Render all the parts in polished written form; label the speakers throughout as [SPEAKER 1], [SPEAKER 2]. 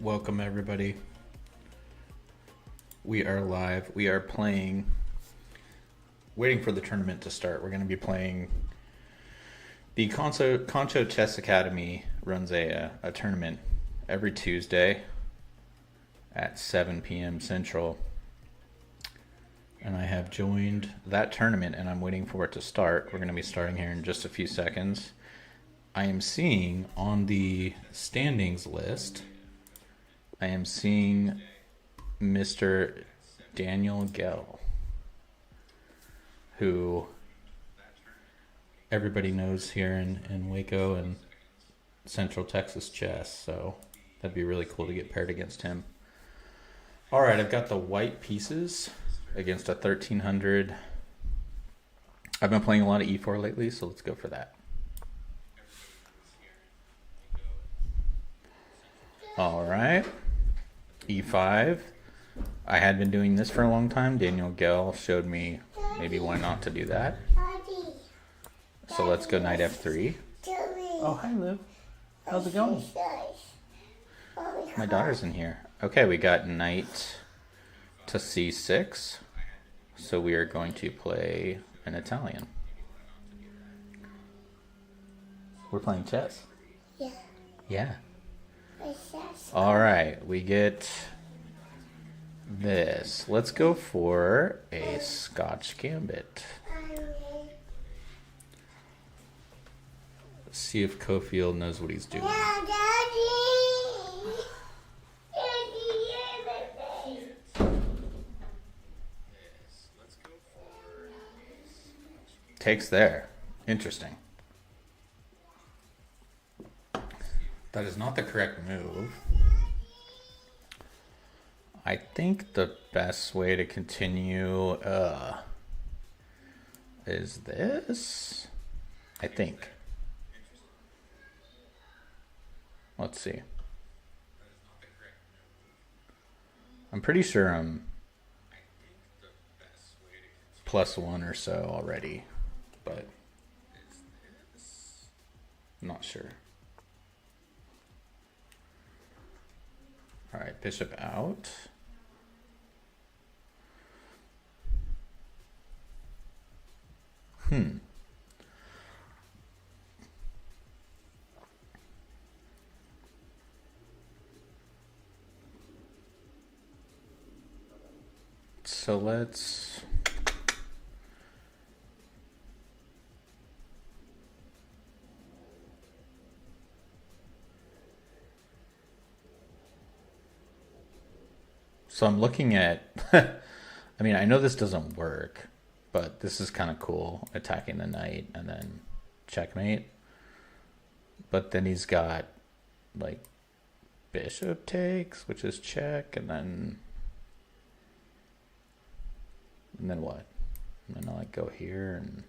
[SPEAKER 1] Welcome everybody. We are live. We are playing, waiting for the tournament to start. We're going to be playing, the ConchoChess Academy runs a tournament every Tuesday at 7 p.m. Central. And I have joined that tournament and I'm waiting for it to start. We're going to be starting here in just a few seconds. I am seeing on the standings list, I am seeing Mr. Daniel Gell, who everybody knows here in Waco and Central Texas chess, so that'd be really cool to get paired against him. All right, I've got the white pieces against a 1300. I've been playing a lot of e4 lately, so let's go for that. All right, e5. I had been doing this for a long time. Daniel Gell showed me maybe why not to do that. So let's go knight f3. Oh, hi, Lou. How's it going? My daughter's in here. Okay, we got knight to c6. So we are going to play an Italian. We're playing chess?
[SPEAKER 2] Yeah.
[SPEAKER 1] Yeah. All right, we get this. Let's go for a Scotch Gambit. Let's see if Cofield knows what he's doing. Takes there. Interesting. That is not the correct move. I think the best way to continue is this. I think. Let's see. I'm pretty sure I'm +1 or so already, but I'm not sure. All right, bishop out. So let's I'm looking at I mean, I know this doesn't work, but this is kind of cool, attacking the knight and then checkmate. But then he's got like bishop takes, which is check, and then what? And then I like go here, and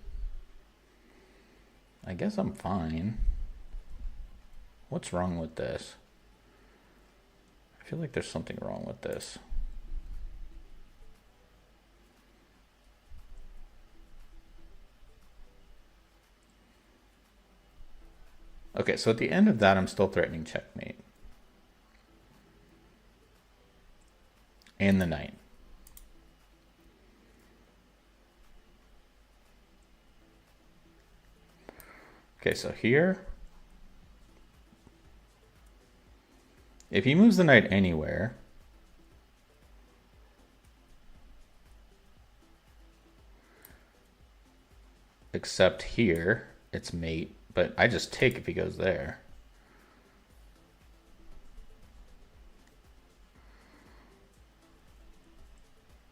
[SPEAKER 1] I guess I'm fine. What's wrong with this? I feel like there's something wrong with this. Okay, so at the end of that, I'm still threatening checkmate. And the knight. Okay, so here, if he moves the knight anywhere, except here, it's mate, but I just take if he goes there.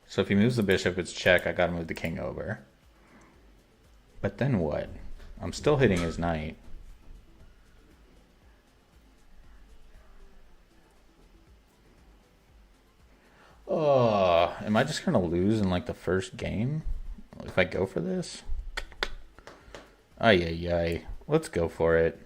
[SPEAKER 1] So if he moves the bishop, it's check. I gotta move the king over. But then what? I'm still hitting his knight. Oh, am I just gonna lose in like the first game if I go for this? Ay, ay, ay. Let's go for it.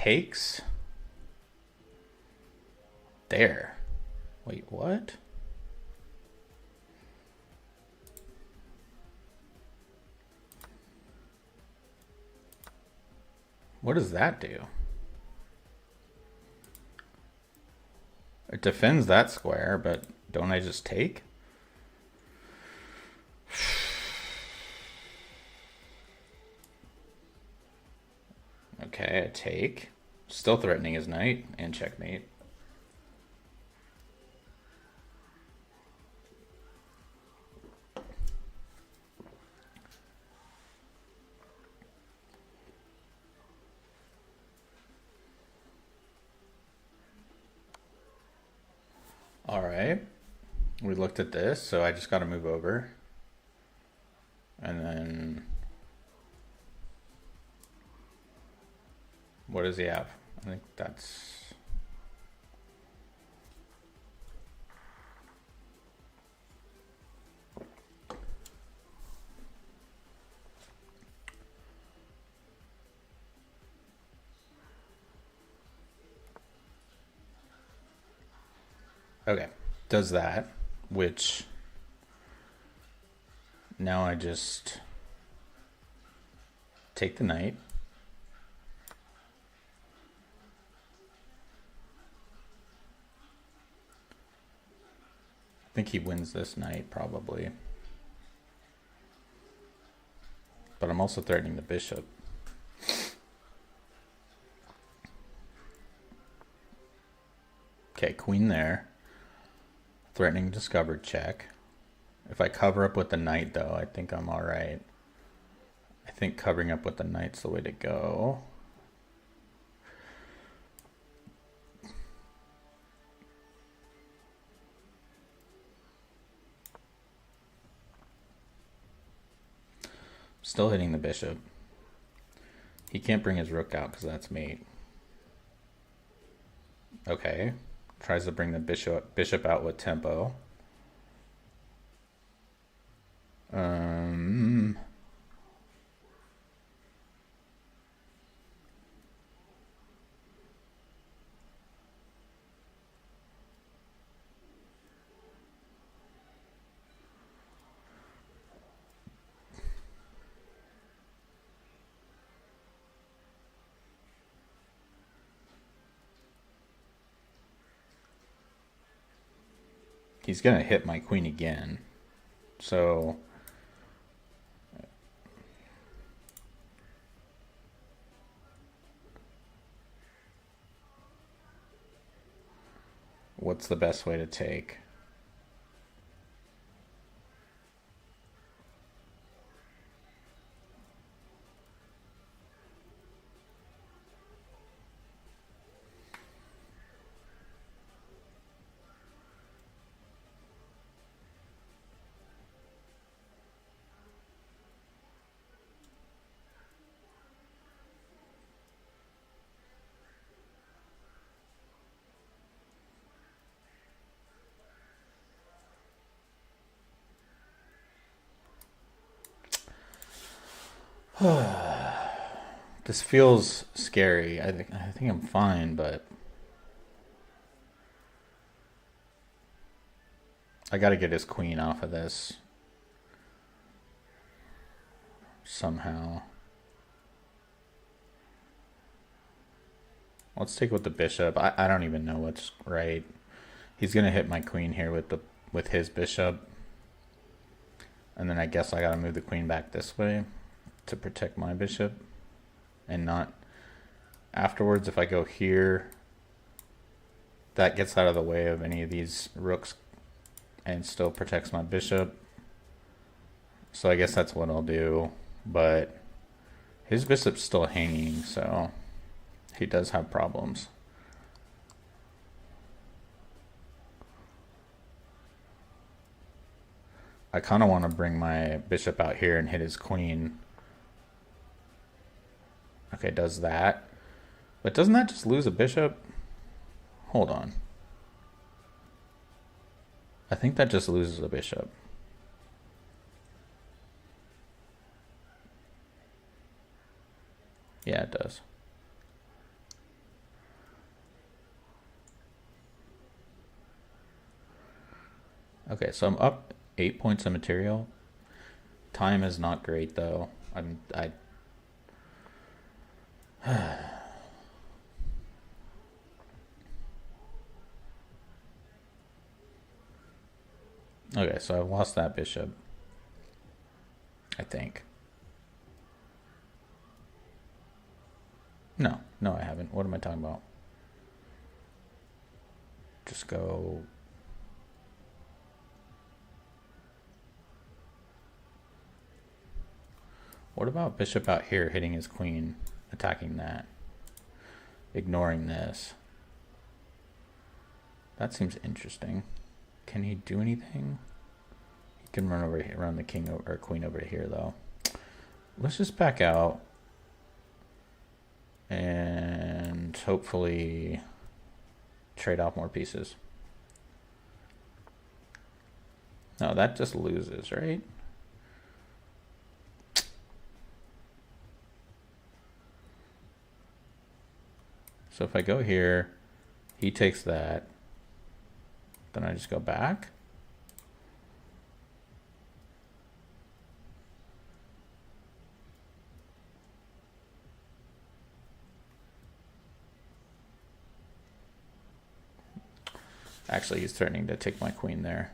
[SPEAKER 1] takes. There. Wait, what? What does that do? It defends that square, but don't I just take? Okay, I take. Still threatening his knight and checkmate. All right. We looked at this, so I just got to move over. And then what does he have? I think that's... Okay, does that, which now I just take the knight. I think he wins this knight probably. But I'm also threatening the bishop. Okay, queen there. Threatening discovered check. If I cover up with the knight though, I think I'm alright. I think covering up with the knight's the way to go. Still hitting the bishop. He can't bring his rook out because that's mate. Okay. Tries to bring the bishop out with tempo. He's gonna hit my queen again. So what's the best way to take? This feels scary. I think I'm fine, but I gotta get his queen off of this somehow. Let's take with the bishop. I don't even know what's right. He's gonna hit my queen here with his bishop. And then I guess I gotta move the queen back this way to protect my bishop. And not afterwards. If I go here, that gets out of the way of any of these rooks and still protects my bishop. So I guess that's what I'll do. But his bishop's still hanging, so he does have problems. I kind of want to bring my bishop out here and hit his queen. Okay, does that. But doesn't that just lose a bishop? Hold on. I think that just loses a bishop. Yeah, it does. Okay, so I'm up 8 points of material. Time is not great though. I Okay, so I've lost that bishop. I think. No, I haven't. What am I talking about? Just go. What about bishop out here hitting his queen, attacking that, ignoring this? That seems interesting. Can he do anything? He can run over here, run the king or queen over here though. Let's just back out and hopefully trade off more pieces. No, that just loses, right? So if I go here, he takes that, then I just go back. Actually, he's threatening to take my queen there.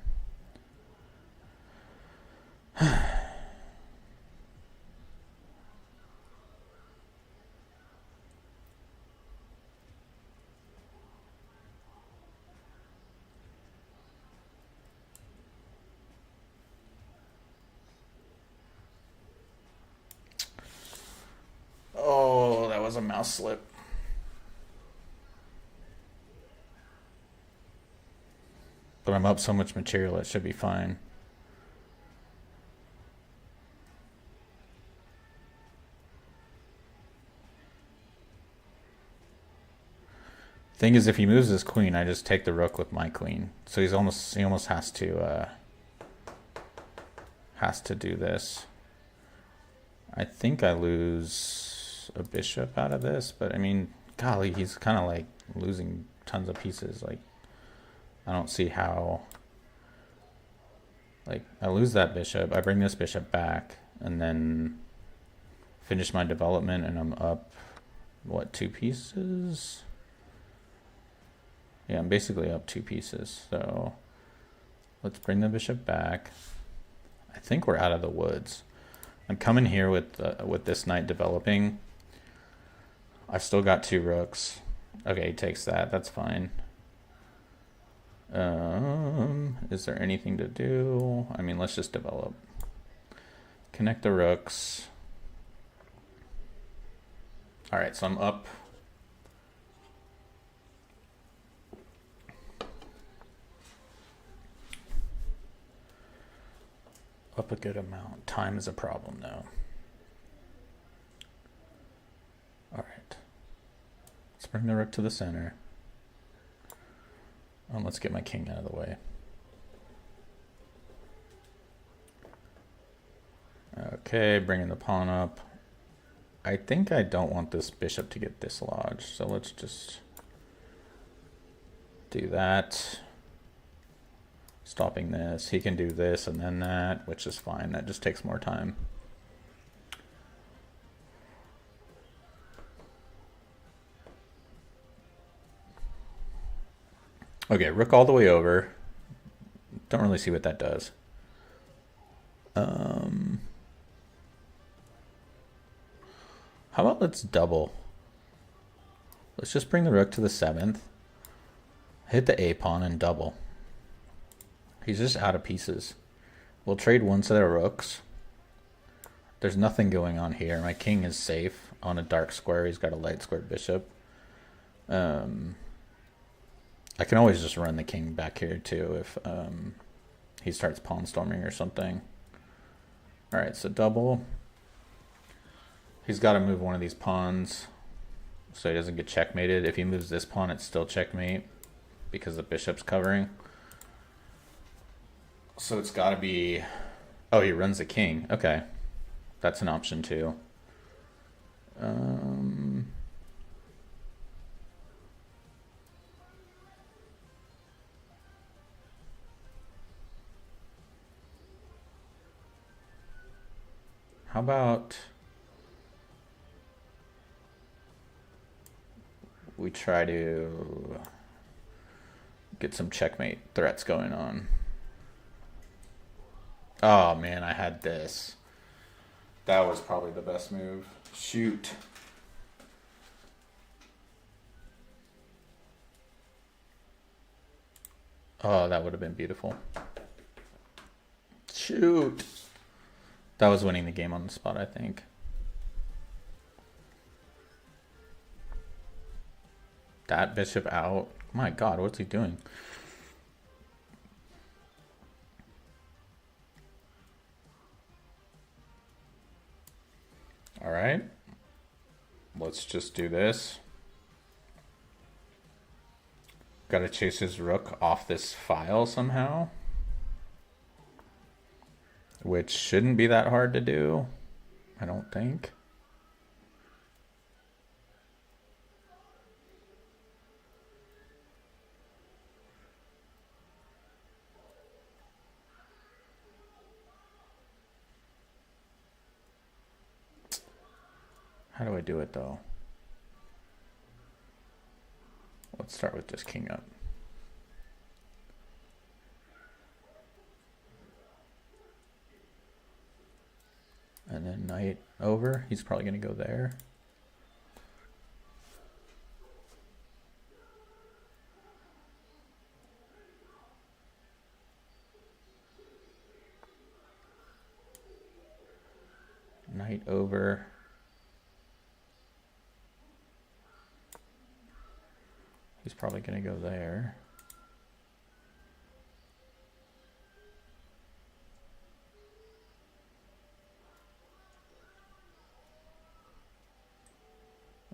[SPEAKER 1] Oh, that was a mouse slip. But I'm up so much material, it should be fine. Thing is, if he moves his queen, I just take the rook with my queen. So he almost has to do this. I think I lose a bishop out of this, but I mean, golly, he's kind of like losing tons of pieces. Like, I don't see how. Like, I lose that bishop, I bring this bishop back, and then finish my development, and I'm up, what, 2 pieces? Yeah, I'm basically up 2 pieces. So let's bring the bishop back. I think we're out of the woods. I'm coming here with this knight developing. I've still got 2 rooks. Okay, he takes that. That's fine. Is there anything to do? I mean, let's just develop. Connect the rooks. All right, so I'm up. Up a good amount. Time is a problem though. All right. Let's bring the rook to the center. Let's get my king out of the way. Okay, bringing the pawn up. I think I don't want this bishop to get dislodged, so let's just do that. Stopping this. He can do this and then that, which is fine. That just takes more time. Okay, rook all the way over. Don't really see what that does. How about let's double? Let's just bring the rook to the 7th. Hit the A pawn and double. He's just out of pieces. We'll trade one set of rooks. There's nothing going on here. My king is safe on a dark square. He's got a light squared bishop. I can always just run the king back here too if he starts pawn storming or something. All right, so double. He's got to move one of these pawns so he doesn't get checkmated. If he moves this pawn, it's still checkmate because the bishop's covering. So it's got to be... Oh, he runs the king. Okay. That's an option too. How about we try to get some checkmate threats going on? Oh man, I had this. That was probably the best move. Shoot. Oh, that would have been beautiful. Shoot. That was winning the game on the spot, I think. That bishop out. My God, what's he doing? All right. Let's just do this. Got to chase his rook off this file somehow. Which shouldn't be that hard to do, I don't think. How do I do it though? Let's start with just king up. And then knight over. He's probably going to go there. Knight over. He's probably going to go there.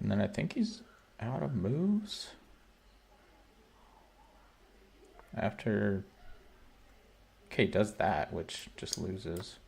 [SPEAKER 1] And then I think he's out of moves. After... Okay, he does that, which just loses.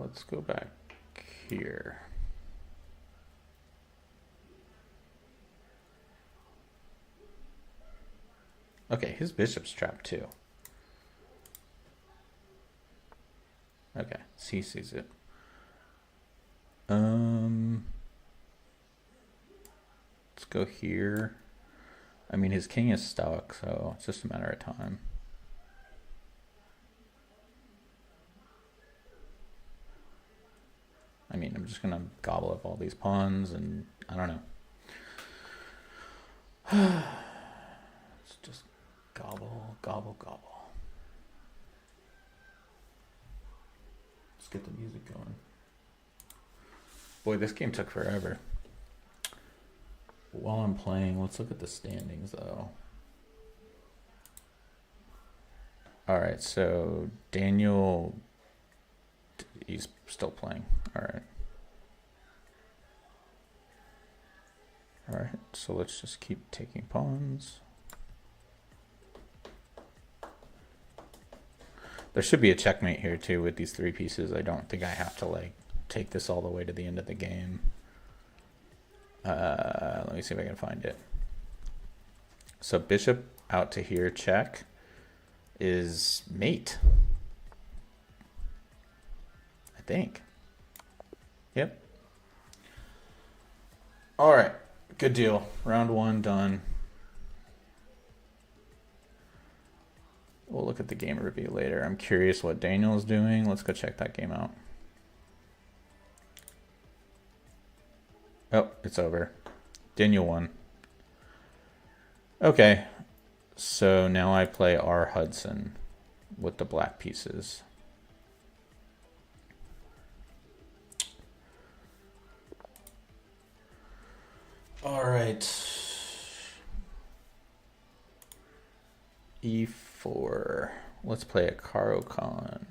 [SPEAKER 1] Let's go back here. Okay, his bishop's trapped too. Okay, so he sees it. Let's go here. I mean, his king is stuck, so it's just a matter of time. I mean, I'm just gonna gobble up all these pawns, and I don't know. Let's just gobble, gobble, gobble. Let's get the music going. Boy, this game took forever. While I'm playing, let's look at the standings, though. All right, so Daniel, he's still playing. All right. All right, so let's just keep taking pawns. There should be a checkmate here too with these three pieces. I don't think I have to like take this all the way to the end of the game. Let me see if I can find it. So bishop out to here, check, is mate. I think. Yep. All right. Good deal. Round one done. We'll look at the game review later. I'm curious what Daniel's doing. Let's go check that game out. Oh, it's over. Daniel won. Okay. So now I play R. Hudson with the black pieces. All right. E4. Let's play a Caro-Kann.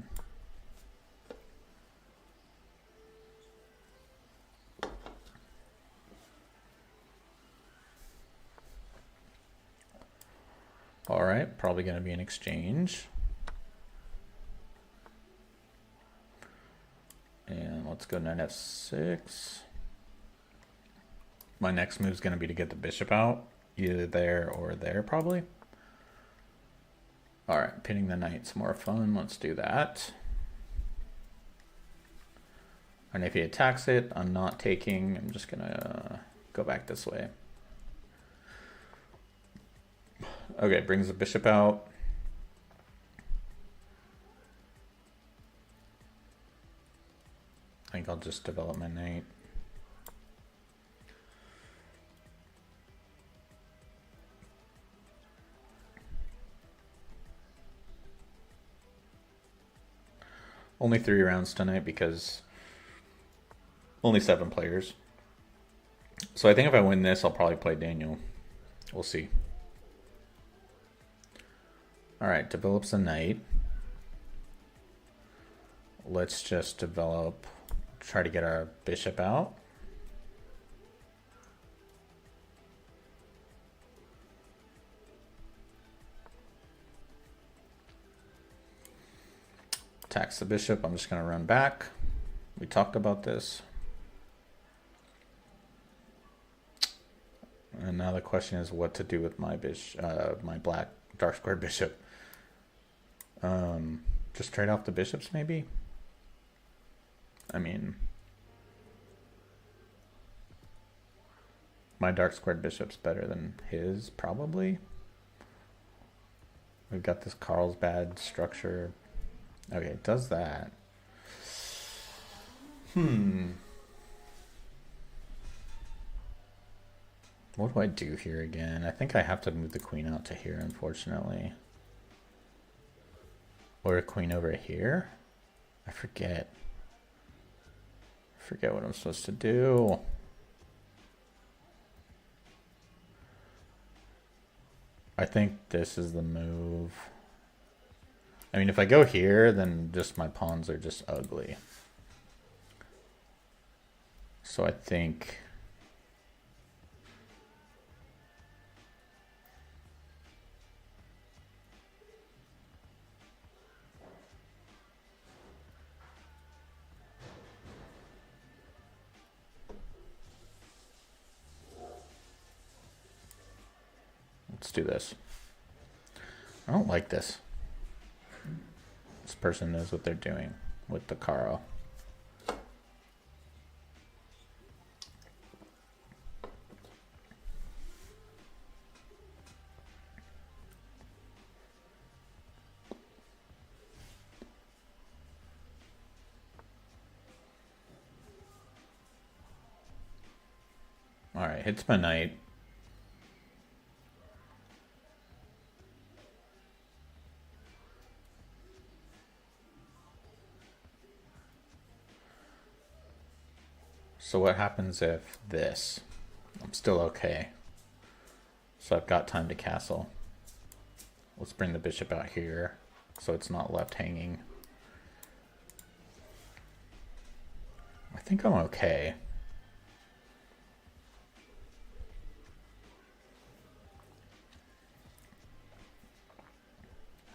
[SPEAKER 1] All right, probably going to be an exchange. And let's go knight f6. My next move is going to be to get the bishop out, either there or there probably. All right, pinning the knight's more fun. Let's do that. And if he attacks it, I'm not taking. I'm just going to go back this way. Okay, brings the bishop out. I think I'll just develop my knight. Only 3 rounds tonight because only 7 players. So I think if I win this, I'll probably play Daniel. We'll see. All right, develops a knight. Let's just try to get our bishop out. Attacks the bishop. I'm just going to run back. We talked about this. And now the question is what to do with my bishop, my black dark squared bishop. Just trade off the bishops maybe? I mean, my dark squared bishop's better than his, probably. We've got this Carlsbad structure. Okay, it does that. What do I do here again? I think I have to move the queen out to here, unfortunately. Or a queen over here? I forget. What I'm supposed to do. I think this is the move. I mean, if I go here, then just my pawns are just ugly. So I think... Let's do this. I don't like this. This person knows what they're doing with the Caro. All right, hits my knight. So what happens if this? I'm still okay. So I've got time to castle. Let's bring the bishop out here so it's not left hanging. I think I'm okay.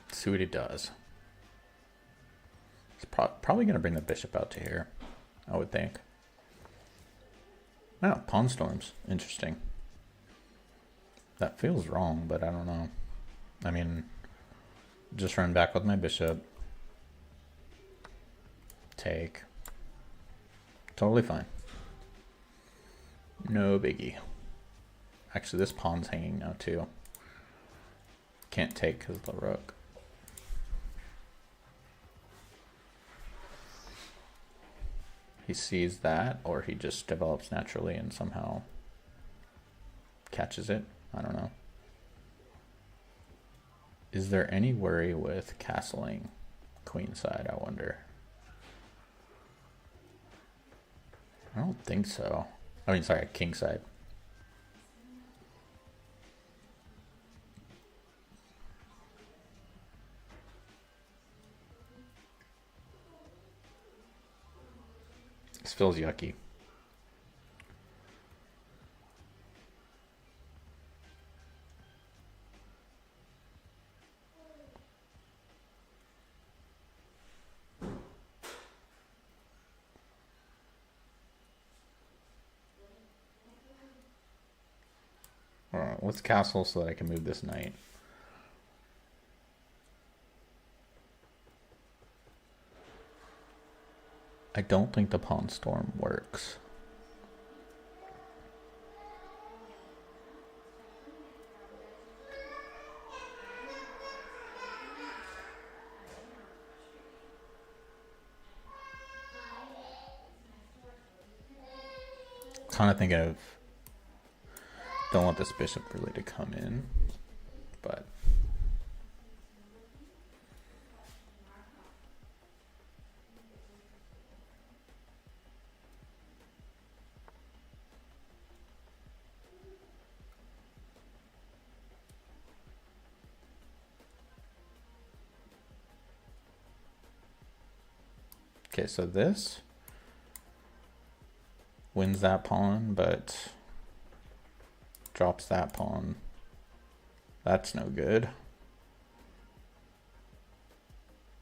[SPEAKER 1] Let's see what he does. He's probably going to bring the bishop out to here, I would think. Oh, pawn storms. Interesting. That feels wrong, but I don't know. I mean, just run back with my bishop. Take. Totally fine. No biggie. Actually, this pawn's hanging now, too. Can't take because of the rook. He sees that, or he just develops naturally and somehow catches it. I don't know. Is there any worry with castling queenside, I wonder? I don't think so. I mean, sorry, kingside. This feels yucky. let's castle so that I can move this knight. I don't think the pawn storm works. Kind of thinking of, don't want this bishop really to come in, but okay, so this wins that pawn, but drops that pawn. That's no good.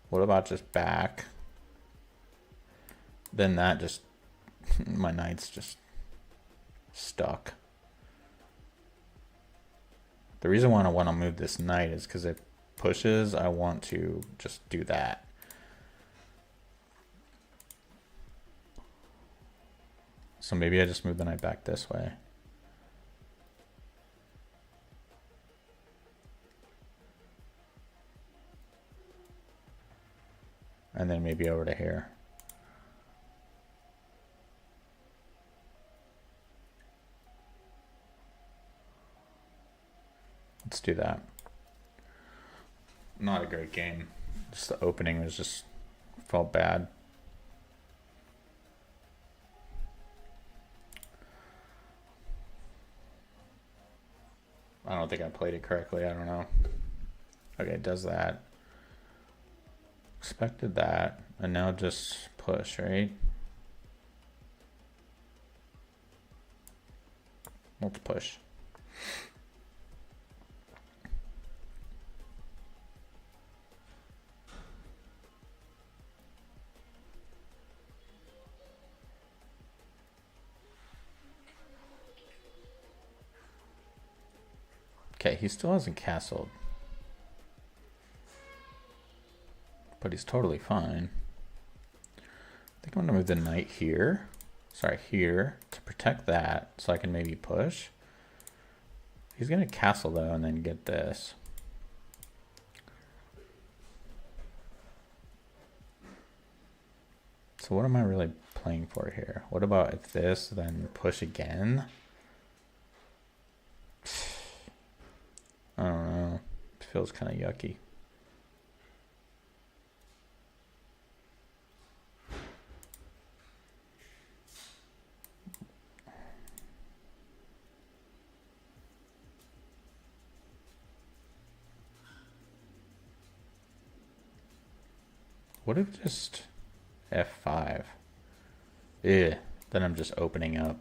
[SPEAKER 1] What about just back? Then that just, my knight's just stuck. The reason why I want to move this knight is because it pushes. I want to just do that. So maybe I just move the knight back this way. And then maybe over to here. Let's do that. Not a great game. Just the opening was just felt bad. I don't think I played it correctly. I don't know. Okay, it does that. Expected that. And now just push, right? Let's push. Okay, he still hasn't castled. But he's totally fine. I think I'm gonna move the knight here. Sorry, here to protect that so I can maybe push. He's gonna castle though and then get this. So what am I really playing for here? What about if this, then push again? I don't know. It feels kind of yucky. What if just F5? Then I'm just opening up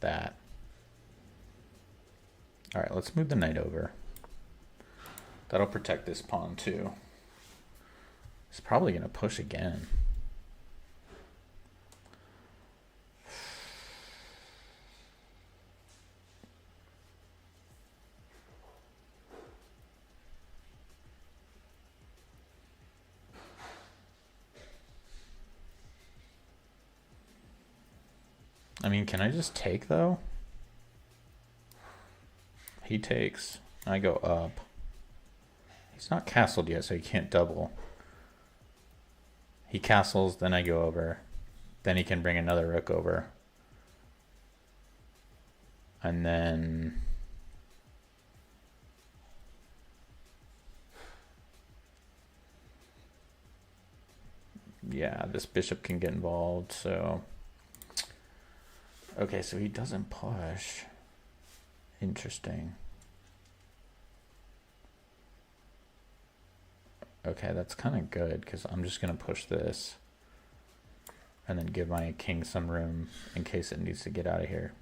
[SPEAKER 1] that. All right, let's move the knight over. That'll protect this pawn too. He's probably gonna push again. I mean, can I just take though? He takes, I go up. He's not castled yet, so he can't double. He castles, then I go over. Then he can bring another rook over. And then... yeah, this bishop can get involved, so... okay, so he doesn't push. Interesting. Okay, that's kind of good because I'm just going to push this and then give my king some room in case it needs to get out of here.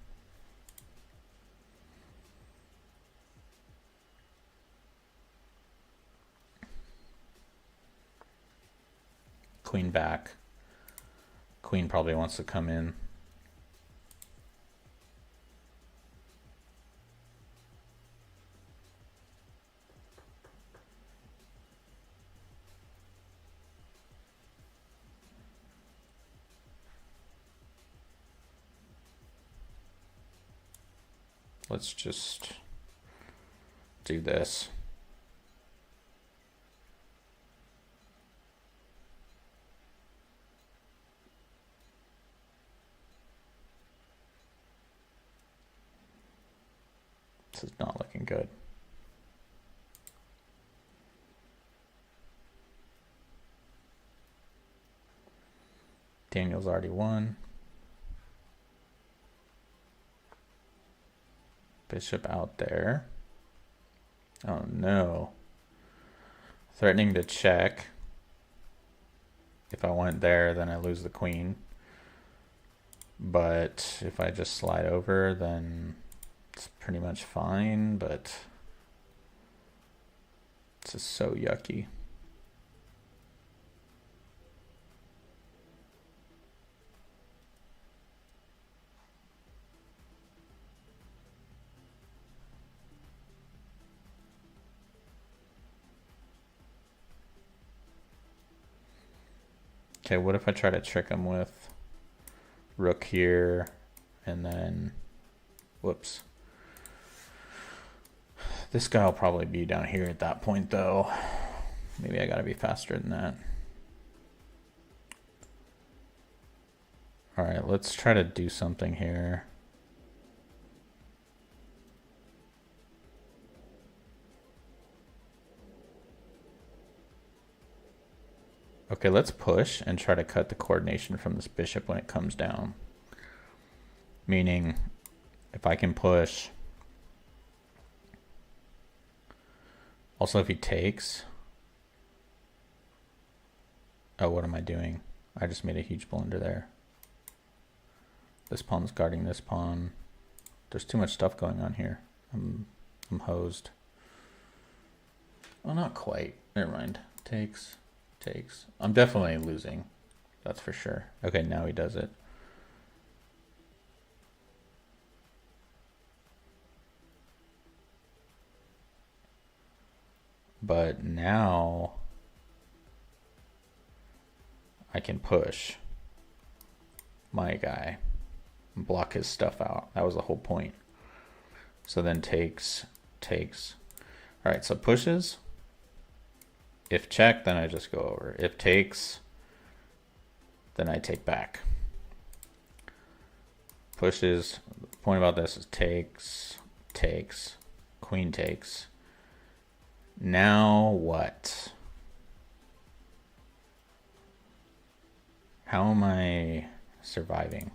[SPEAKER 1] Queen back. Queen probably wants to come in. Let's just do this. This is not looking good. Daniel's already won. Bishop out there. Oh no. Threatening to check. If I went there, then I lose the queen. But if I just slide over, then it's pretty much fine, but this is so yucky. Okay, what if I try to trick him with rook here and then, whoops. This guy will probably be down here at that point though. Maybe I gotta be faster than that. All right, let's try to do something here. Okay, let's push and try to cut the coordination from this bishop when it comes down. Meaning, if I can push. Also, if he takes. Oh, what am I doing? I just made a huge blunder there. This pawn's guarding this pawn. There's too much stuff going on here. I'm hosed. Oh, not quite. Never mind. Takes. I'm definitely losing. That's for sure. Okay, now he does it. But now I can push my guy and block his stuff out. That was the whole point. So then takes. All right, so pushes. If check, then I just go over. If takes, then I take back. Pushes. The point about this is takes, queen takes. Now what? How am I surviving?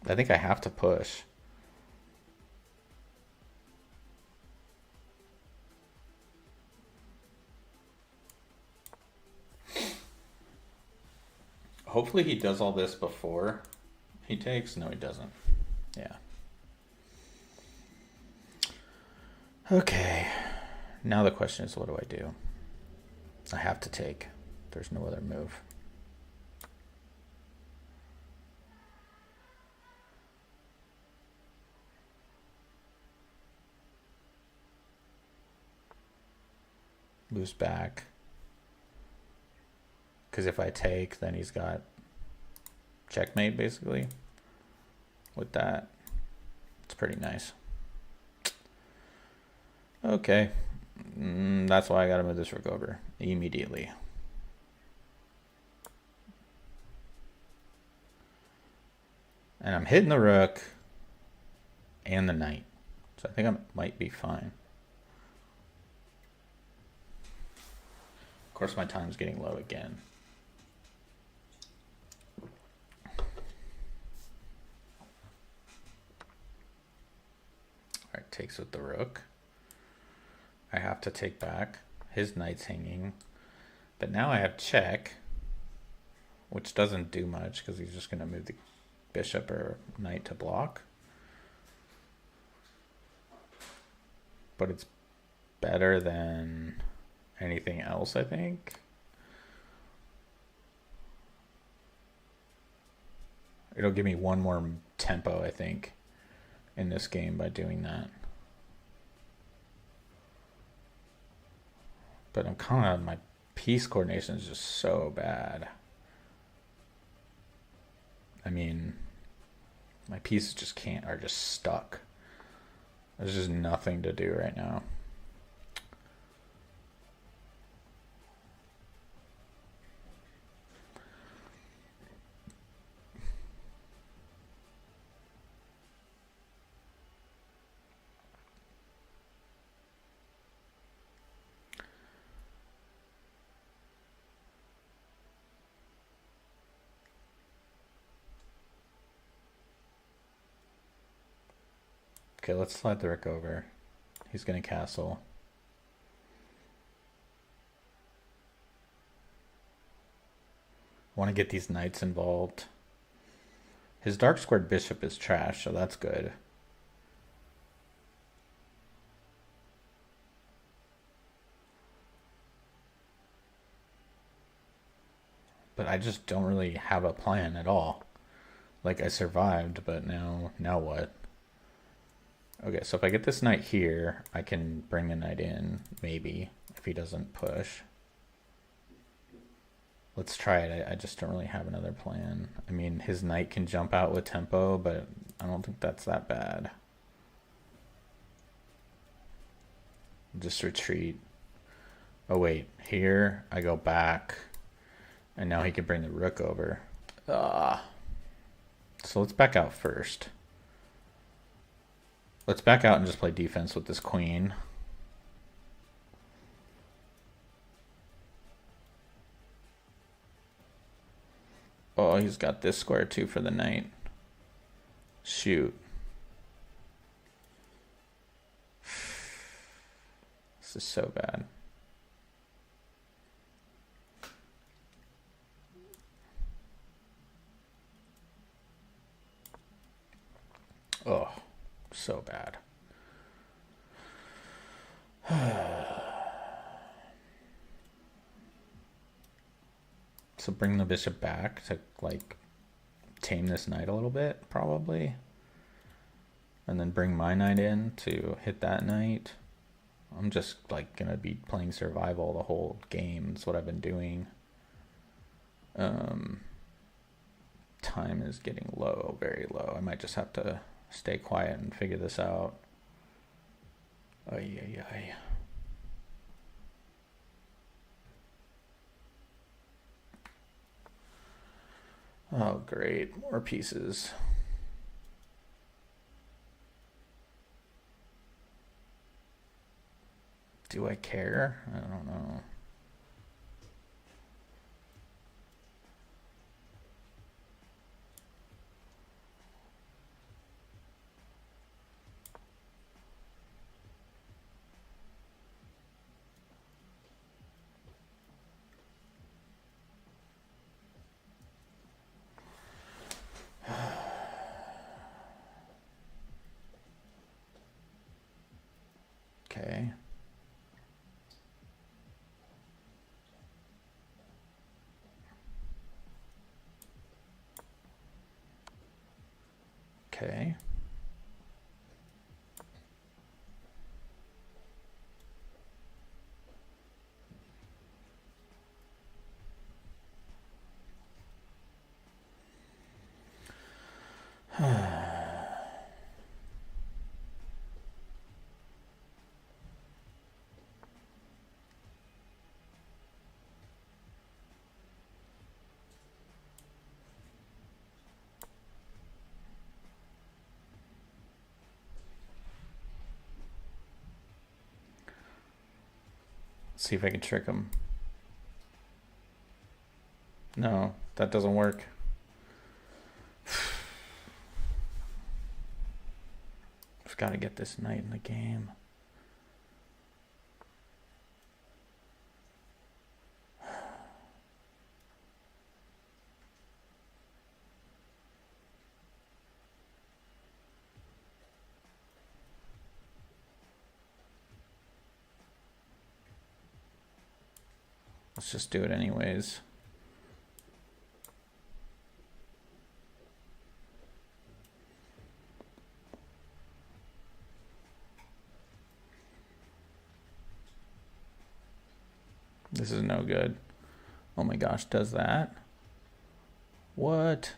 [SPEAKER 1] I think I have to push. Hopefully he does all this before he takes. No, he doesn't. Yeah. Okay. Now the question is, what do I do? I have to take. There's no other move. Moves back. Because if I take, then he's got checkmate, basically. With that. It's pretty nice. Okay. That's why I got to move this rook over immediately. And I'm hitting the rook and the knight. So I think I might be fine. Of course, my time's getting low again. All right, takes with the rook. I have to take back. His knight's hanging. But now I have check, which doesn't do much because he's just going to move the bishop or knight to block. But it's better than anything else, I think. It'll give me one more tempo, I think, in this game by doing that. But I'm kind of, my piece coordination is just so bad. I mean, my pieces just are just stuck. There's just nothing to do right now. Okay, let's slide the rook over. He's going to castle. I want to get these knights involved. His dark squared bishop is trash, so that's good. But I just don't really have a plan at all. Like, I survived, but now what? Okay, so if I get this knight here, I can bring the knight in, maybe, if he doesn't push. Let's try it. I just don't really have another plan. I mean, his knight can jump out with tempo, but I don't think that's that bad. Just retreat. Oh, wait. Here, I go back, and now he can bring the rook over. So let's back out first. Let's back out and just play defense with this queen. Oh, he's got this square too for the knight. Shoot. This is so bad. Oh, so bad. So bring the bishop back to, like, tame this knight a little bit, probably. And then bring my knight in to hit that knight. I'm just, like, going to be playing survival the whole game. That's what I've been doing. Time is getting low, very low. I might just have to stay quiet and figure this out. Ay, ay, ay. Oh, great. More pieces. Do I care? I don't know. Okay. Okay. See if I can trick him. No, that doesn't work. I've got to get this knight in the game. Let's just do it anyways. This is no good. Oh my gosh, does that? What?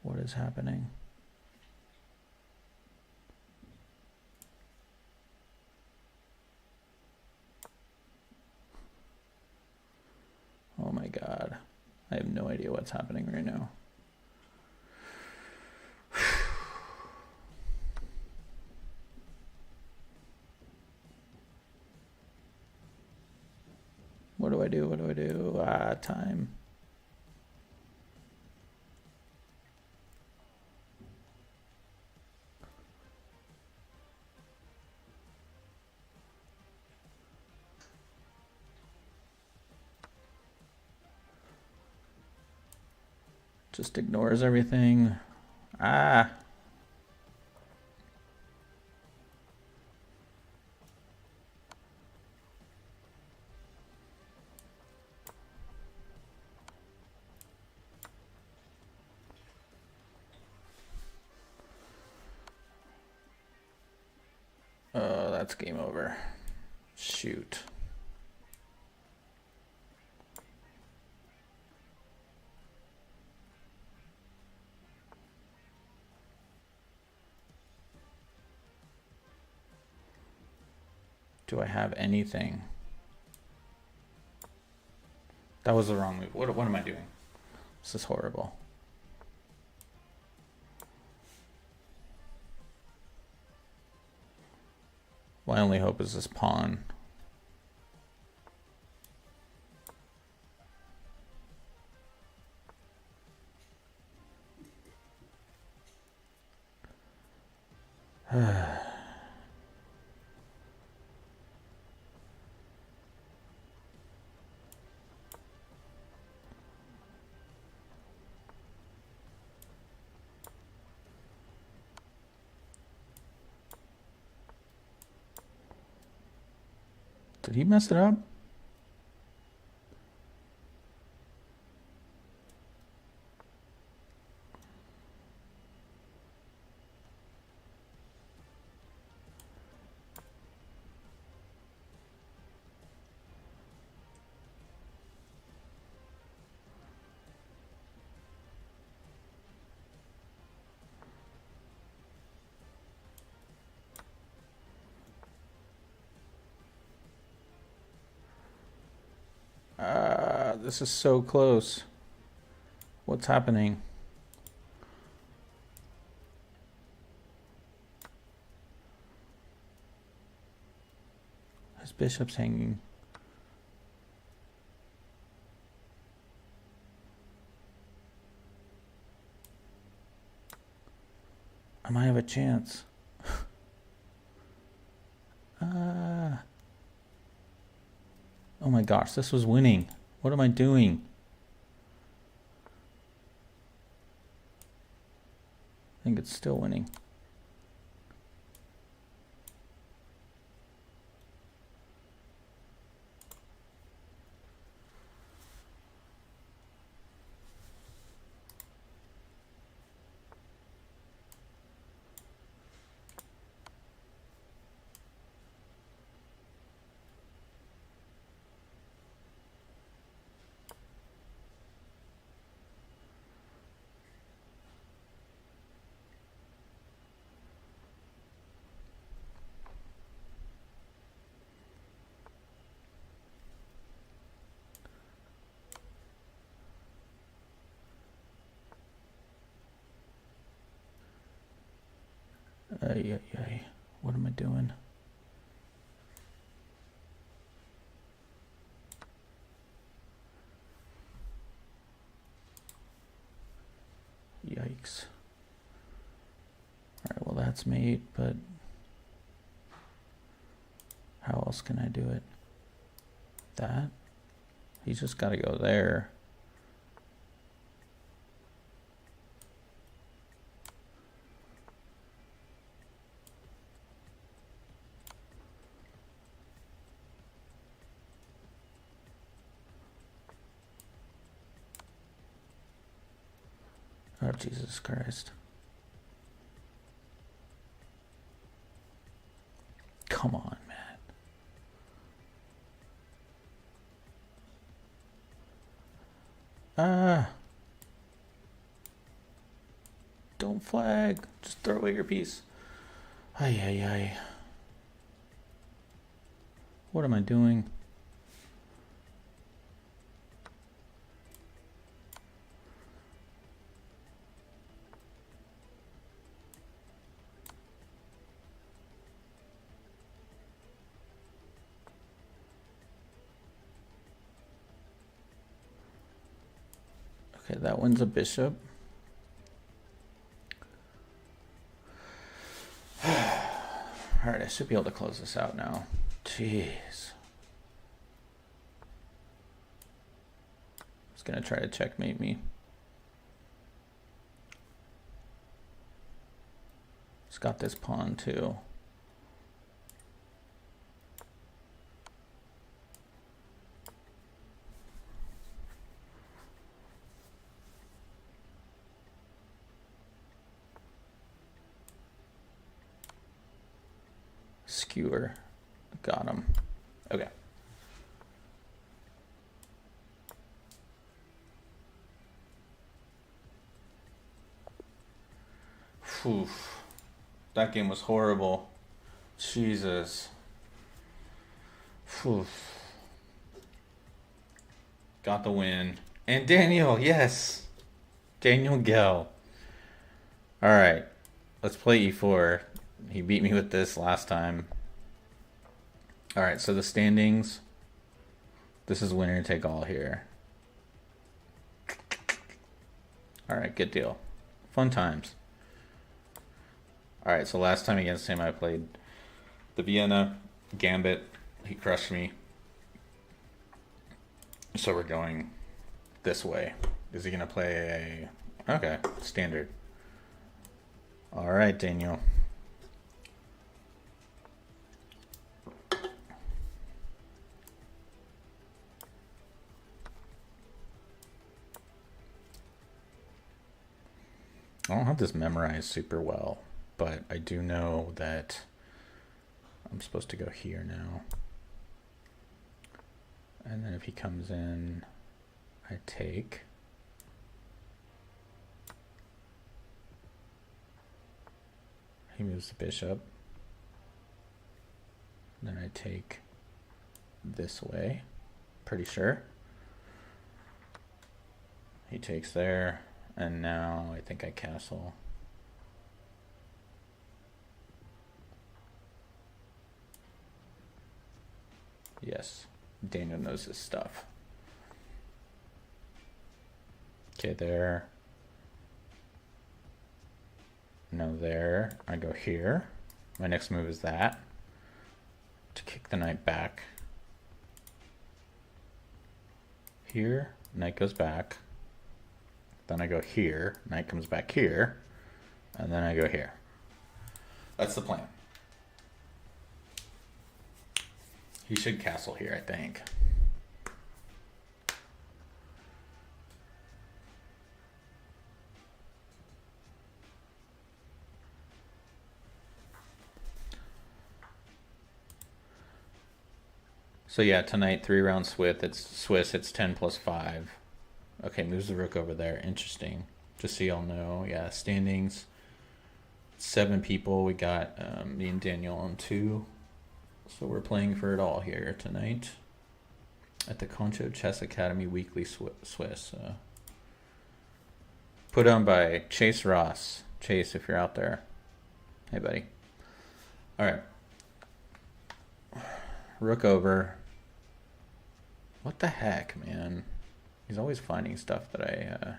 [SPEAKER 1] What is happening? Oh my God. I have no idea what's happening right now. What do I do? What do I do? Ah, time. Just ignores everything. Ah. Oh, that's game over. Shoot. Do I have anything? That was the wrong move. What am I doing? This is horrible. My only hope is this pawn. Did he mess it up? This is so close. What's happening? His bishop's hanging. I might have a chance. Oh my gosh, this was winning. What am I doing? I think it's still winning. What am I doing? Yikes. Alright, well that's mate, but how else can I do it? That? He's just got to go there. Jesus Christ. Come on, man. Don't flag. Just throw away your piece. Ay, ay, ay. What am I doing? Okay, that one's a bishop. Alright, I should be able to close this out now. Jeez. He's gonna try to checkmate me. He's got this pawn too. Skewer. Got him. Okay. Whew. That game was horrible. Jesus. Whew. Got the win. And Daniel, yes. Daniel Gell. All right. Let's play e4. He beat me with this last time. All right, so the standings. This is winner take all here. All right, good deal. Fun times. All right, so last time against him, I played the Vienna Gambit. He crushed me. So we're going this way. Is he going to play a... Okay, standard. All right, Daniel. I don't have this memorized super well, but I do know that I'm supposed to go here now. And then if he comes in, I take. He moves the bishop. Then I take this way, pretty sure. He takes there. And now I think I castle. Yes, Daniel knows his stuff. Okay, there. No, there. I go here. My next move is that. To kick the knight back. Here, knight goes back. Then I go here, knight comes back here, and then I go here. That's the plan. He should castle here, I think. So yeah, tonight 3-round Swiss, it's 10 plus 5. Okay, moves the rook over there. Interesting. Just so y'all know. Yeah, standings. 7 people. We got me and Daniel on 2. So we're playing for it all here tonight at the ConchoChess Academy Weekly Swiss. Put on by Chase Ross. Chase, if you're out there. Hey, buddy. All right. Rook over. What the heck, man? He's always finding stuff that I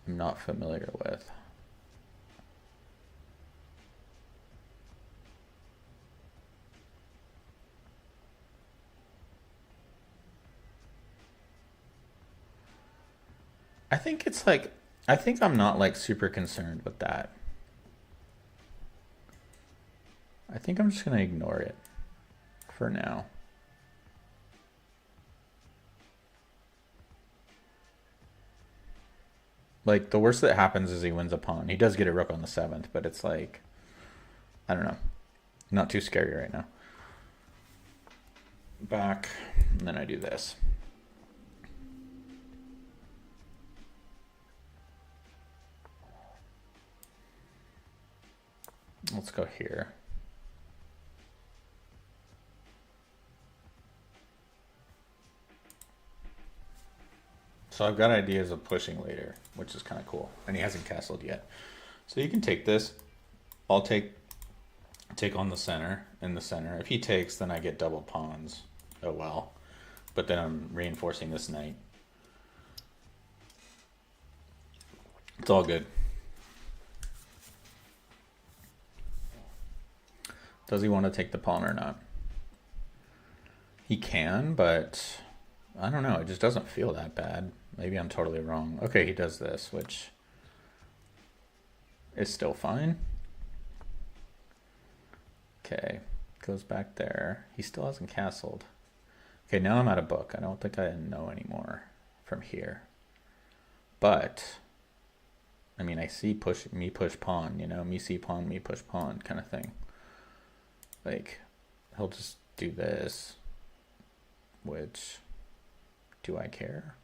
[SPEAKER 1] am not familiar with. I think it's like, I think I'm not like super concerned with that. I think I'm just going to ignore it for now. Like, the worst that happens is he wins a pawn. He does get a rook on the 7th, but it's like, I don't know. Not too scary right now. Back, and then I do this. Let's go here. So I've got ideas of pushing later, which is kind of cool. And he hasn't castled yet. So you can take this. I'll take on the center, in the center. If he takes, then I get double pawns. Oh well. But then I'm reinforcing this knight. It's all good. Does he want to take the pawn or not? He can, but I don't know. It just doesn't feel that bad. Maybe I'm totally wrong. Okay, he does this, which is still fine. Okay, goes back there. He still hasn't castled. Okay, now I'm out of book. I don't think I know anymore from here. But, I mean, I see me push pawn, you know, me see pawn, me push pawn kind of thing. Like, he'll just do this, which, do I care?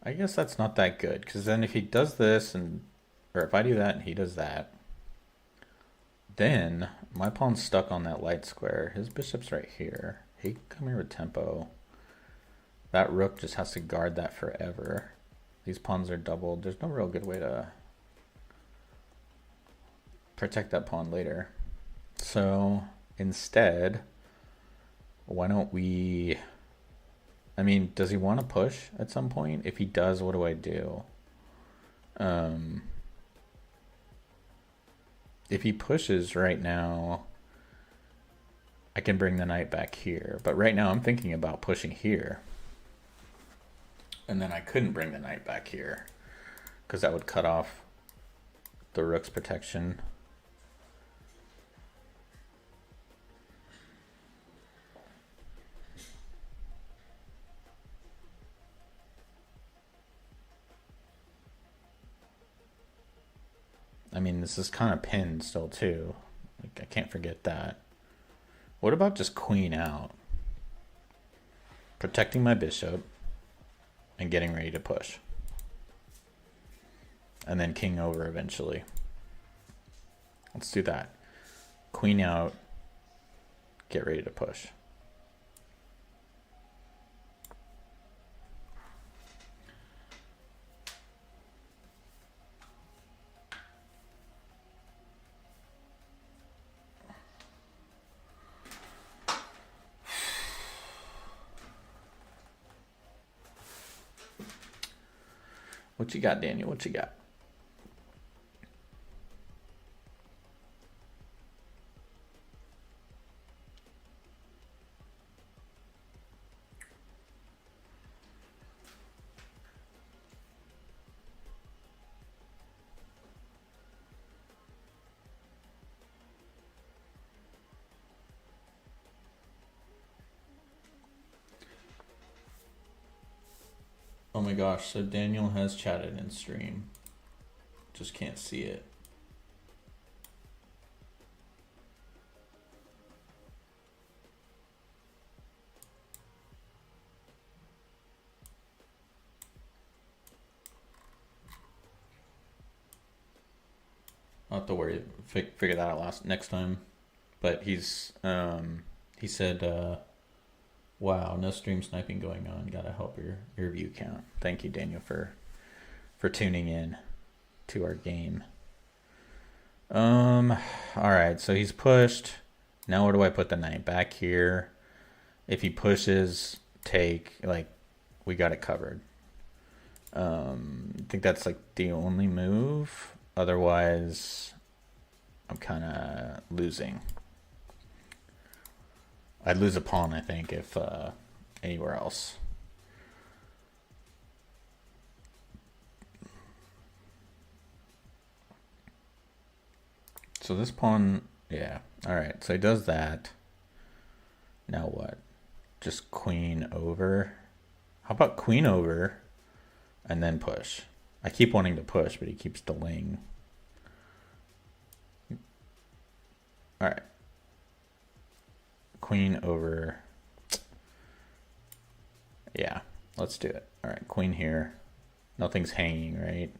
[SPEAKER 1] I guess that's not that good, because then if he does this, or if I do that and he does that, then my pawn's stuck on that light square. His bishop's right here. He can come here with tempo. That rook just has to guard that forever. These pawns are doubled. There's no real good way to protect that pawn later. So instead, why don't we... I mean, does he want to push at some point? If he does, what do I do? If he pushes right now, I can bring the knight back here. But right now I'm thinking about pushing here. And then I couldn't bring the knight back here, because that would cut off the rook's protection. I mean, this is kind of pinned still too. Like, I can't forget that. What about just queen out? Protecting my bishop and getting ready to push. And then king over eventually. Let's do that. Queen out, get ready to push. What you got, Daniel? What you got? Oh my gosh, so Daniel has chatted in stream. Just can't see it. I'll have to worry, figure that out next time. But he said, wow, no stream sniping going on. Gotta help your view count. Thank you, Daniel, for tuning in to our game. Alright, so he's pushed. Now where do I put the knight? Back here. If he pushes, take, like, we got it covered. I think that's like the only move. Otherwise, I'm kind of losing. I'd lose a pawn, I think, if anywhere else. So this pawn, yeah. All right, so he does that. Now what? just queen over. How about queen over and then push? I keep wanting to push, but he keeps delaying. All right. Queen over. Yeah, let's do it. All right, queen here. Nothing's hanging, right?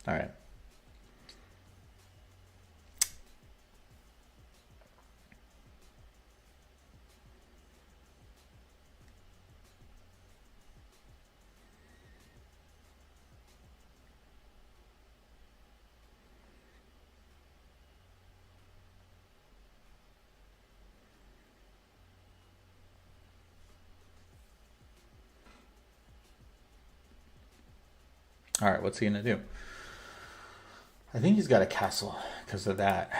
[SPEAKER 1] All right. All right, what's he gonna do? I think he's got a castle because of that,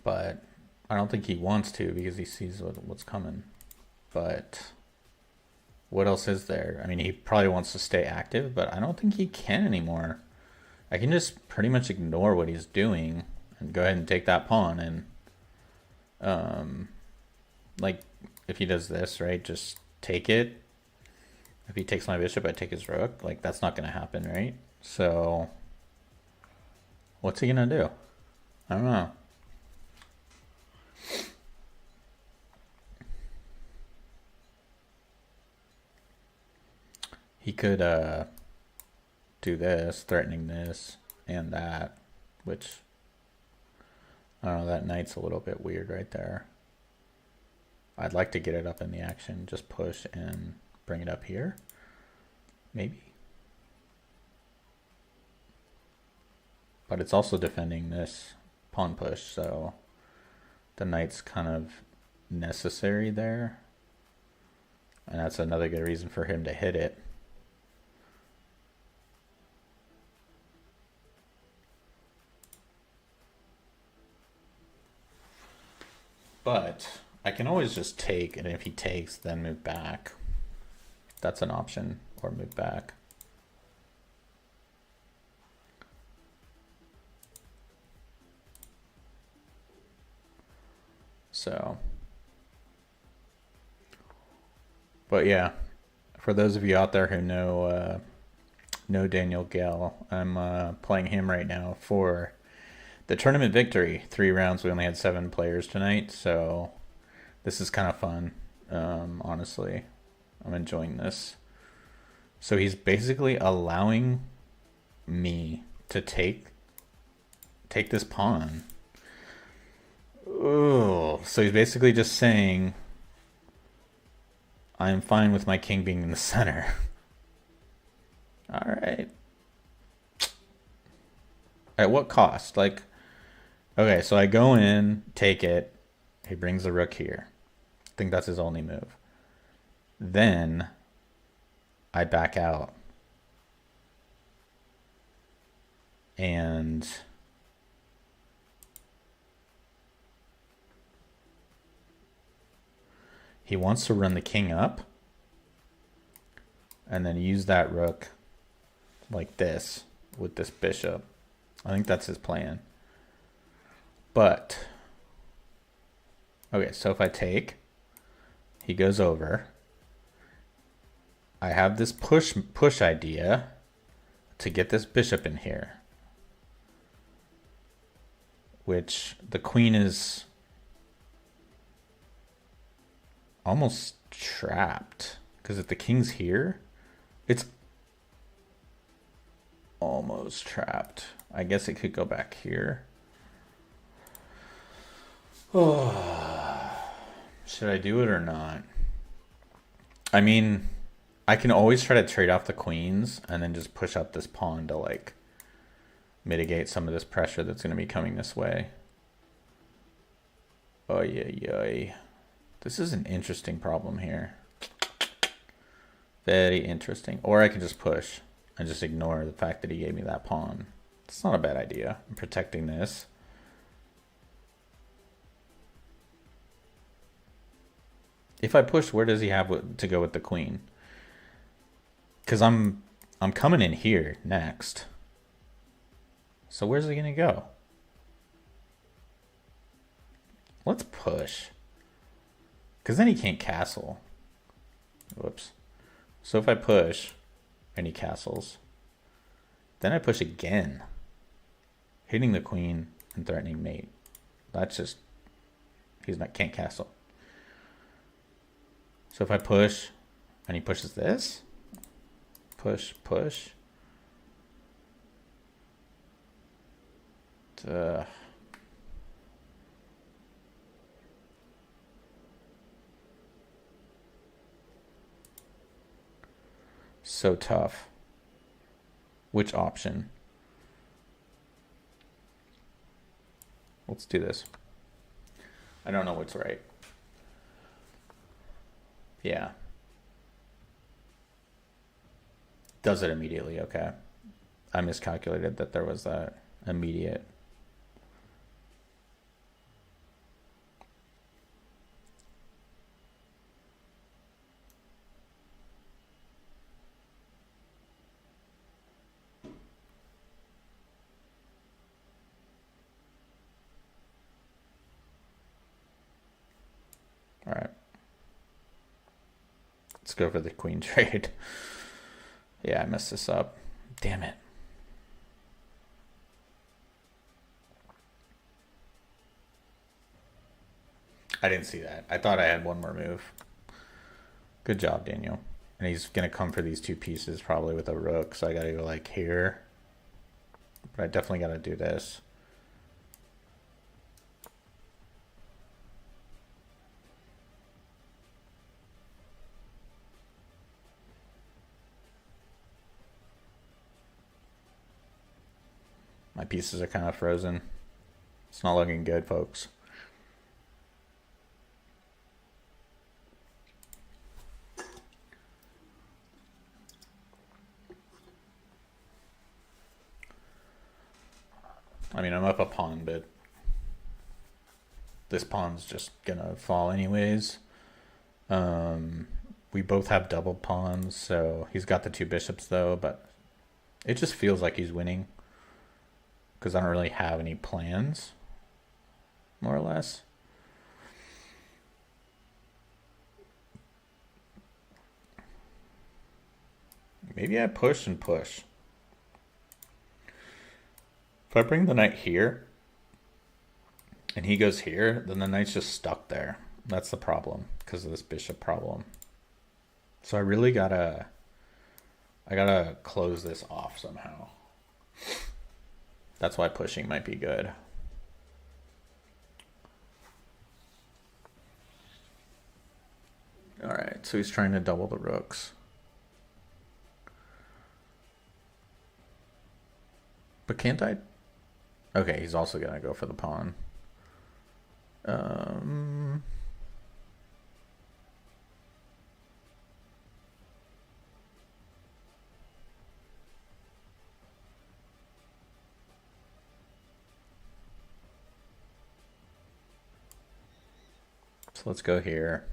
[SPEAKER 1] but I don't think he wants to because he sees what's coming. But what else is there? I mean, he probably wants to stay active, but I don't think he can anymore. I can just pretty much ignore what he's doing and go ahead and take that pawn. And like if he does this, right, just take it. If he takes my bishop, I take his rook. Like that's not going to happen, right? So what's he going to do? I don't know. He could do this, threatening this and that, which I don't know, that knight's a little bit weird right there. I'd like to get it up in the action, just push and bring it up here, maybe. But it's also defending this pawn push, so the knight's kind of necessary there. And that's another good reason for him to hit it. But I can always just take, and if he takes, then move back. That's an option, or move back. So, but yeah, for those of you out there who know Daniel Gale, I'm playing him right now for the tournament victory. 3 rounds. We only had 7 players tonight, so this is kind of fun. Honestly, I'm enjoying this. So he's basically allowing me to take this pawn. Oh, so he's basically just saying, I'm fine with my king being in the center. All right. At what cost? Like, okay, so I go in, take it. He brings the rook here. I think that's his only move. Then I back out. And he wants to run the king up and then use that rook like this with this bishop. I think that's his plan. But, okay, so if I take, he goes over. I have this push idea to get this bishop in here, which the queen is almost trapped, because if the king's here, it's almost trapped. I guess it could go back here. Oh, should I do it or not? I mean, I can always try to trade off the queens and then just push up this pawn to like mitigate some of this pressure that's going to be coming this way. Oh yeah. This is an interesting problem here. Very interesting. Or I can just push and just ignore the fact that he gave me that pawn. It's not a bad idea. I'm protecting this. If I push, where does he have to go with the queen? Because I'm coming in here next. So where's he gonna go? Let's push. Because then he can't castle. Whoops. So if I push and he castles, then I push again, hitting the queen and threatening mate. That's just, can't castle. So if I push and he pushes this, push. So tough. Which option? Let's do this. I don't know what's right. Yeah. Does it immediately, okay. I miscalculated that there was that immediate. All right. Let's go for the queen trade. Yeah, I messed this up. Damn it. I didn't see that. I thought I had one more move. Good job, Daniel. And he's going to come for these two pieces probably with a rook, so I got to go like here. But I definitely got to do this. My pieces are kind of frozen. It's not looking good, folks. I mean, I'm up a pawn, but this pawn's just gonna fall anyways. We both have double pawns, so he's got the two bishops though, but it just feels like he's winning because I don't really have any plans, more or less. Maybe I push and push. If I bring the knight here and he goes here, then the knight's just stuck there. That's the problem because of this bishop problem. So I really gotta close this off somehow. That's why pushing might be good. All right, so he's trying to double the rooks. But can't I? Okay, he's also gonna go for the pawn. So let's go here.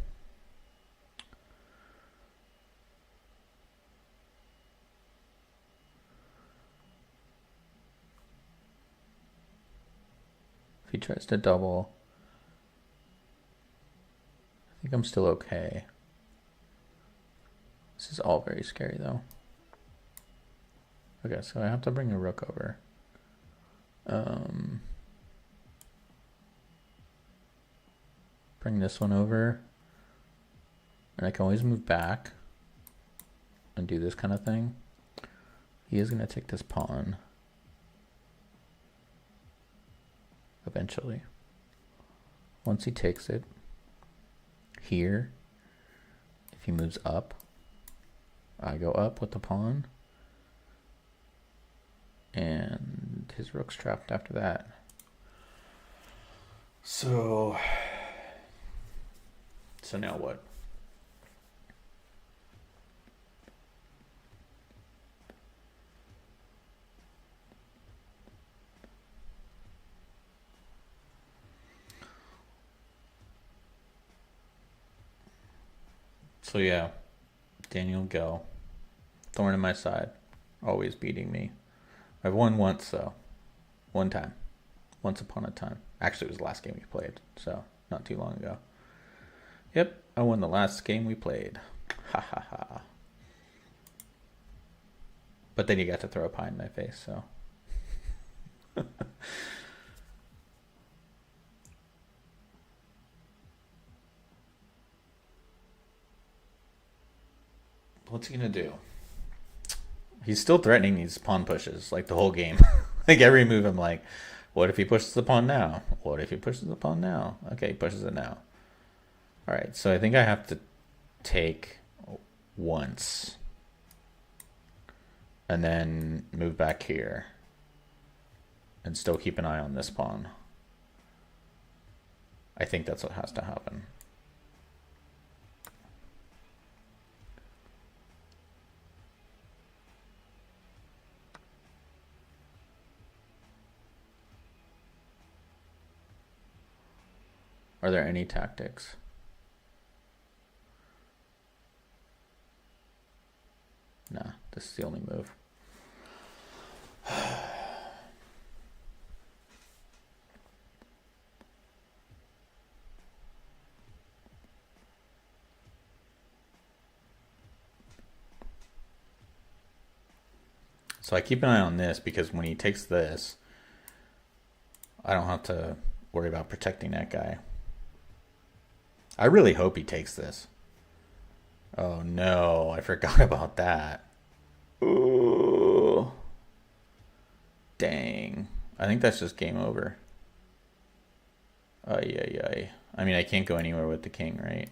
[SPEAKER 1] If he tries to double, I think I'm still okay. This is all very scary though. Okay, so I have to bring the rook over. Bring this one over. And I can always move back and do this kind of thing. He is going to take this pawn. Eventually. Once he takes it, here, if he moves up, I go up with the pawn. And his rook's trapped after that. So now what? So yeah, Daniel go. Thorn in my side, always beating me. I've won once though. One time. Once upon a time. Actually, it was the last game we played, so not too long ago. Yep, I won the last game we played. Ha ha ha. But then you got to throw a pie in my face, so. What's he gonna do? He's still threatening these pawn pushes, like the whole game. Like every move I'm like, what if he pushes the pawn now? What if he pushes the pawn now? Okay, he pushes it now. Alright, so I think I have to take once. And then move back here. And still keep an eye on this pawn. I think that's what has to happen. Are there any tactics? Nah, this is the only move. So I keep an eye on this because when he takes this, I don't have to worry about protecting that guy. I really hope he takes this. Oh no, I forgot about that. Ooh. Dang. I think that's just game over. Ay, ay, ay. I mean, I can't go anywhere with the king, right?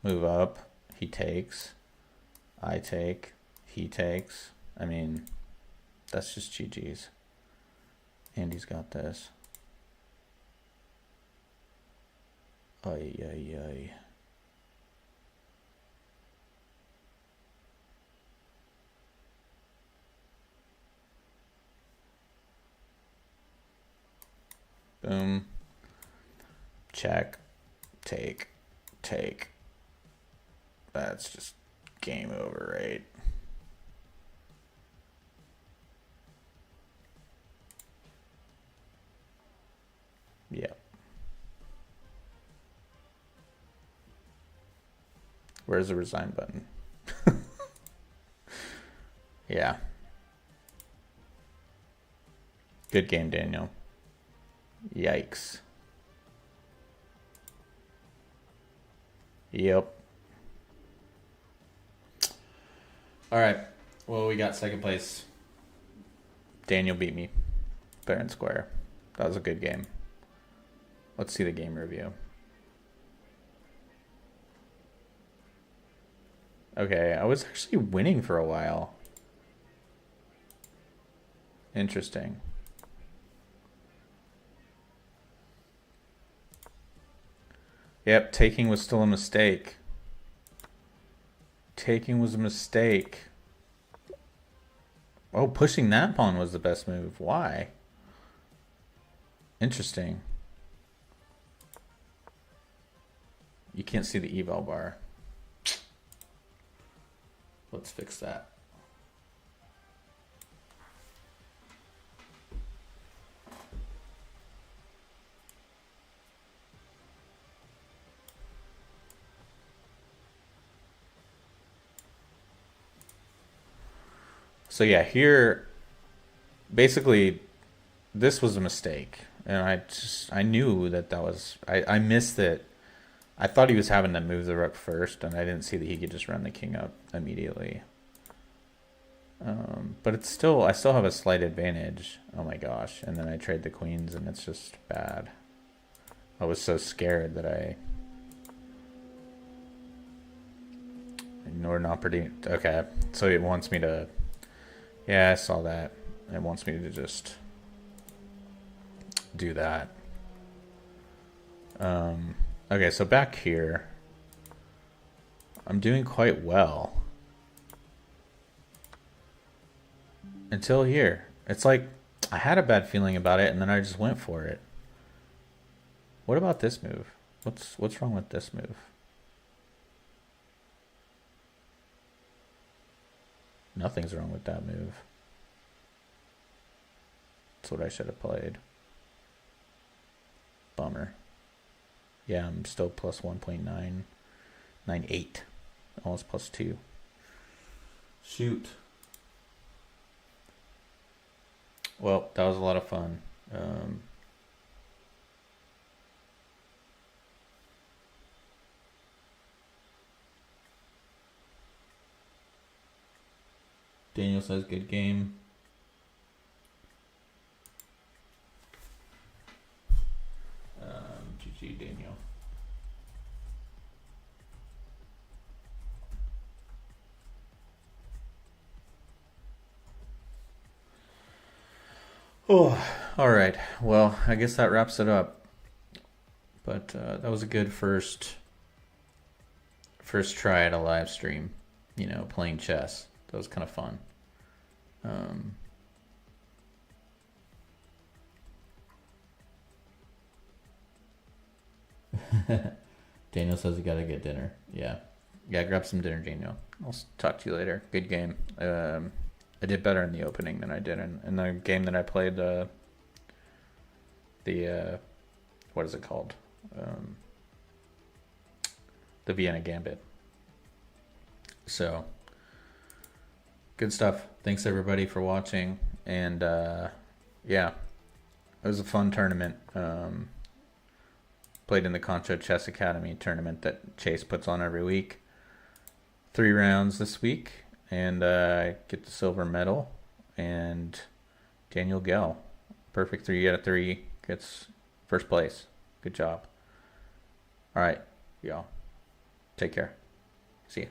[SPEAKER 1] Move up. He takes. I take. He takes. I mean, that's just GG's. And he's got this. Ay, ay, ay. Boom. Check. Take. Take. That's just game over, right? Yep. Where's the resign button? Yeah. Good game, Daniel. Yikes. Yep. All right. Well, we got second place. Daniel beat me fair and square. That was a good game. Let's see the game review. Okay, I was actually winning for a while. Interesting. Yep, taking was still a mistake. Taking was a mistake. Oh, pushing that pawn was the best move. Why? Interesting. You can't see the eval bar. Let's fix that. So yeah, here, basically, this was a mistake. And I knew that was, I missed it. I thought he was having to move the rook first, and I didn't see that he could just run the king up immediately. But it's still, I still have a slight advantage. Oh my gosh. And then I trade the queens, and it's just bad. I was so scared that I ignored an opportunity. Okay, so it wants me to, yeah, I saw that. It wants me to just do that. Okay, so back here, I'm doing quite well. Until here. It's like, I had a bad feeling about it, and then I just went for it. What about this move? What's wrong with this move? Nothing's wrong with that move. That's what I should have played. Bummer. Yeah, I'm still plus 1.998. Almost plus 2. Shoot. Well, that was a lot of fun. Daniel says good game. GG, Daniel. Oh, all right. Well, I guess that wraps it up. But that was a good first try at a live stream. You know, playing chess. That was kind of fun. Daniel says you gotta get dinner. Yeah, grab some dinner, Daniel. I'll talk to you later. Good game. I did better in the opening than I did in the game that I played. The what is it called? The Vienna Gambit. So good stuff. Thanks everybody for watching, and yeah, it was a fun tournament. Played in the ConchoChess Academy tournament that Chase puts on every week. 3 rounds this week, and I get the silver medal. And Daniel Gell, perfect 3 out of 3, gets first place. Good job. All right, y'all. Take care. See ya.